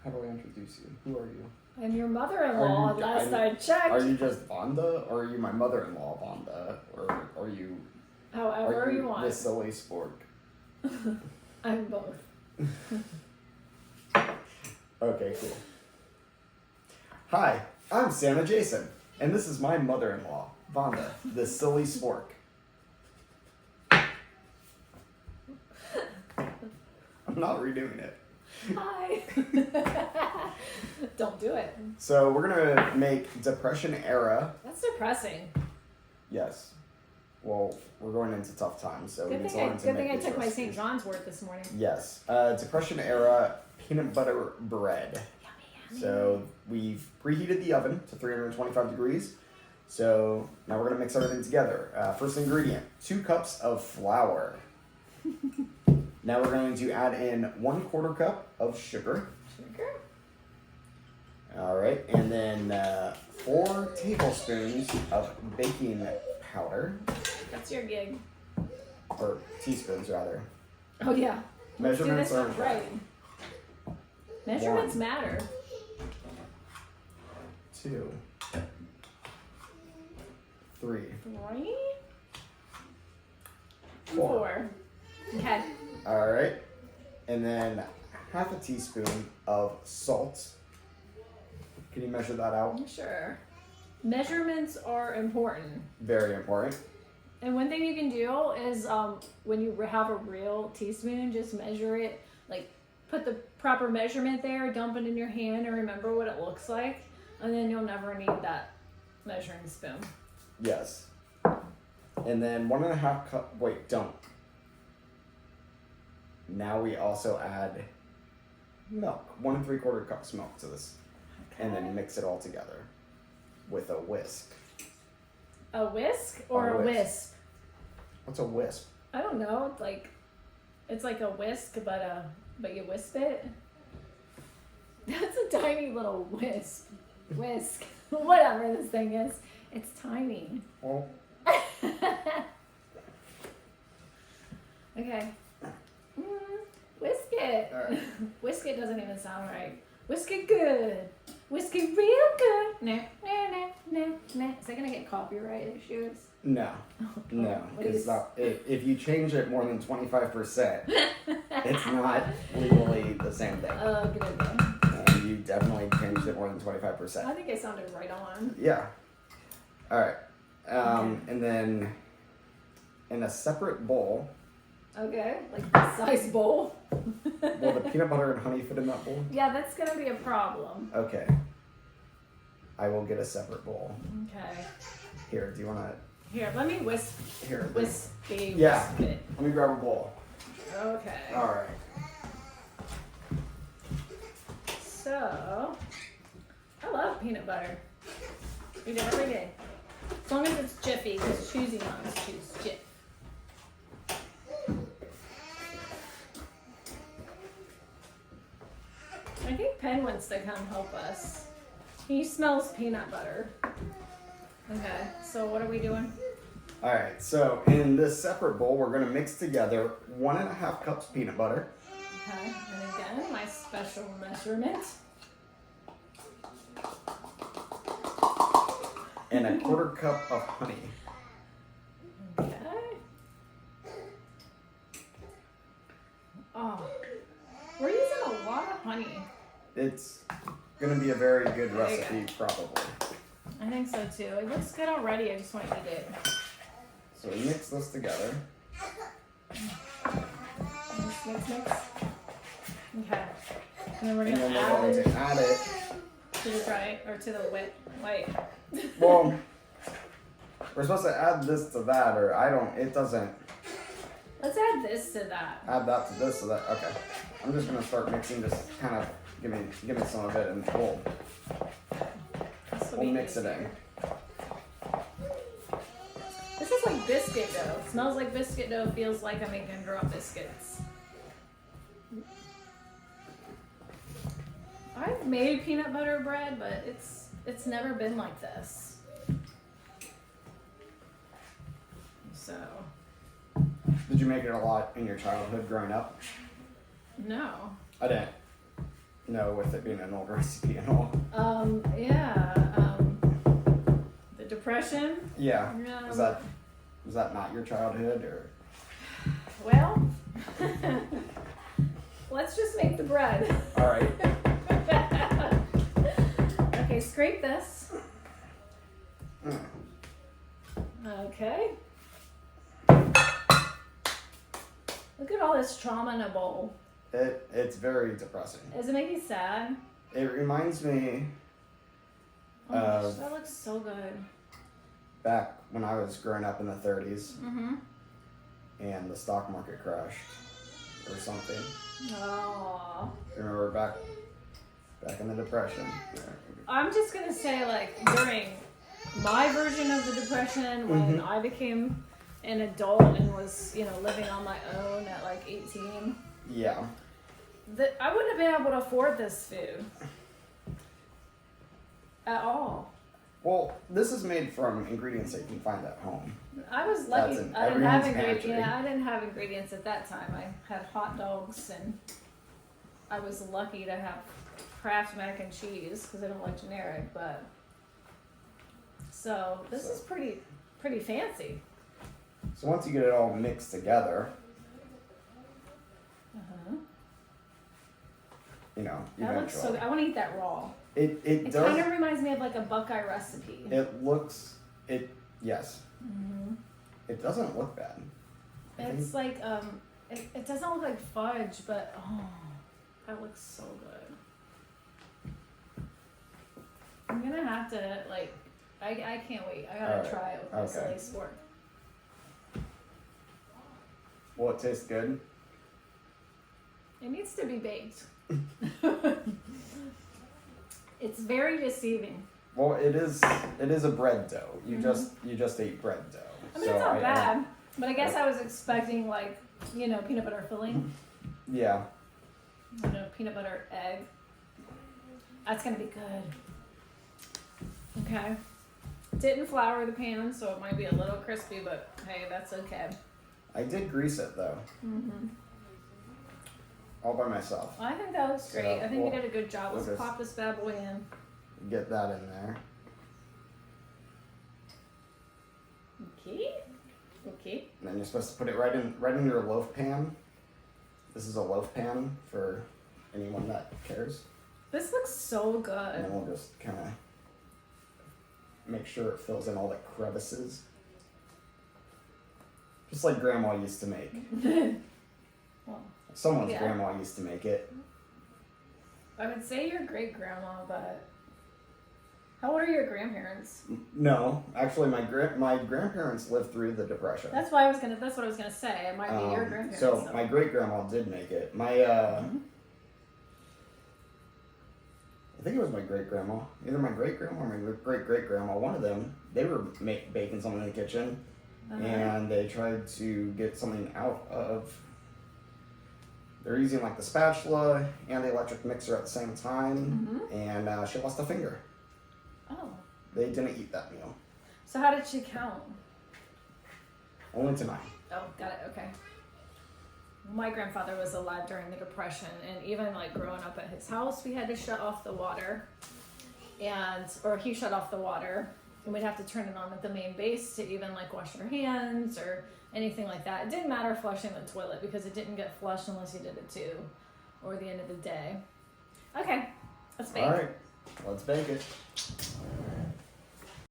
How do I introduce you? Who are you? I'm your mother-in-law, last I checked. Are you just Vonda, or are you my mother-in-law, Vonda? Or are you... However you want. the silly spork? I'm both. Okay, cool. Hi, I'm Santa Jason, and this is my mother-in-law, Vonda, the silly spork. I'm not redoing it. Hi. Don't do it. So we're gonna make Depression era. That's depressing. Yes. Well, we're going into tough times, so Good we need to thing learn to make I these took my recipes. St. John's wort this morning. Yes. Depression era peanut butter bread. Yummy. So we've preheated the oven to 325 degrees. So now we're gonna mix everything together. First ingredient, 2 cups of flour. Now we're going to add in 1/4 cup of sugar. Sugar? All right, and then 4 tablespoons of baking powder, That's your gig. or teaspoons rather. Oh yeah. Let's do Measurements this are one right. Measurements matter. 2, 3, 3? 4. 4. Okay. All right, and then half a teaspoon of salt. Can you measure that out? Sure. Measurements are important. Very important. And one thing you can do is when you have a real teaspoon, just measure it, like put the proper measurement there, dump it in your hand, and remember what it looks like. And then you'll never need that measuring spoon. Yes. And then 1.5 cup. Wait, don't. Now we also add milk. 1 3/4 cups milk to this. Okay. And then mix it all together with a whisk. A whisk or A a whisk. wisp? What's a wisp? I don't know. It's like a whisk, but you wisp it. That's a tiny little wisp. Whisk. Whatever this thing is. It's tiny. Well, Okay. Whisk it. all right. Whisk it doesn't even sound right. Whisk it good. Whisk it real good. Nah, nah, nah, nah, nah. Is that gonna get copyright issues? No. No. What do you Because if you change it more than 25%, it's not legally the same thing. Oh, good idea. And you definitely changed it more than 25%. I think it sounded right on. Yeah. All right. Okay. And then in a separate bowl, Okay, like this size bowl. will the peanut butter and honey fit in that bowl? Yeah, that's gonna be a problem. Okay. I will get a separate bowl. Okay. Here, do you want Here, let me to? Here. whisk Yeah. it. Let me grab a bowl. Okay. All right. So, I love peanut butter. Eat it every day. As long as it's Jiffy, because choosy moms choose Jif. I think Penn wants to come help us. He smells peanut butter. Okay, so what are we doing? All right. So in this separate bowl, we're gonna mix together 1.5 cups peanut butter, Okay, and again, my special measurement. and 1/4 cup of honey. Okay. Oh, we're using a lot of honey. It's gonna be a very good There you recipe, probably. I think so too. It looks good already. I just want to eat it. So we mix this together. Mix. Okay. And then we're And gonna then we're add going it to add it. to the dry or to the wet white. Well, we're supposed to add this to that, or it doesn't Let's add this to that. add that to this, so that, okay. I'm just gonna start mixing, just kind of give me some of it, and we'll This will we'll be mix it easier. in. This is like biscuit dough. It smells like biscuit dough. Feels like I'm making drop biscuits. I've made peanut butter bread, but it's never been like this. So, Did you make it a lot in your childhood growing up? no. I didn't. No, with it being an old recipe and all. Yeah. The Depression. Yeah. Yeah. Was that not your childhood or? Well, let's just make the bread. All right. Okay, scrape this. Mm. Okay. Look at all this trauma in a bowl. It's very depressing. Does it make you sad? It reminds me Oh my gosh, that looks so good. back when I was growing up in the 30s Mm-hmm. and the stock market crashed or something. Oh. Remember back in the Depression. I'm just gonna say, like, during my version of the Depression, when I became an adult and was, living on my own at like 18, Yeah. I wouldn't have been able to afford this food at all. Well, this is made from ingredients that you can find at home. I was lucky. That's in I didn't have everyone's ingredients. pantry. Yeah, I didn't have ingredients at that time. I had hot dogs, and I was lucky to have Kraft mac and cheese because I don't like generic. But so this is pretty fancy. So once you get it all mixed together, That looks so good. eventually. I want to eat that raw. It It does. kind of reminds me of like a Buckeye recipe. Yes. It doesn't look bad. It's like it doesn't look like fudge, but that looks so good. I'm gonna have to I can't wait. I gotta Alright, try it with this okay. lace fork. Will it taste good? It needs to be baked. It's very deceiving. Well, it is a bread dough. You just ate bread dough. I mean, it's not bad, but I guess I was expecting peanut butter filling. Yeah. Peanut butter egg. That's gonna be good. Okay. Didn't flour the pan, so it might be a little crispy, but hey, that's okay. I did grease it though. All by myself. I think that looks great. So, I think you did a good job. Let's we'll just- pop this bad boy in. Get that in there. Okay. And then you're supposed to put it right in your loaf pan. This is a loaf pan for anyone that cares. This looks so And good. then we'll just kind of make sure it fills in all the crevices. Just like Grandma used to make. Well, Someone's Yeah. grandma used to make it. I would say your great grandma, but how old are your grandparents? No, actually, my grandparents lived through the Depression. That's what I was gonna say. It might be your grandparents. So though. my great grandma did make it. I think it was my great grandma. Either my great grandma or my great great grandma. One of them. They were baking something in the kitchen, and they tried to get something out of. They're using like the spatula and the electric mixer at the same time, and she lost a finger. Oh. They didn't eat that meal. So how did she count? Only to 9. Oh, got it. Okay. My grandfather was alive during the Depression, and even growing up at his house, we had to shut off the water, or he shut off the water, and we'd have to turn it on at the main base to even wash your hands or anything like that. It didn't matter flushing the toilet because it didn't get flushed unless you did it too, or the end of the day. Okay, let's bake. All right, let's bake it.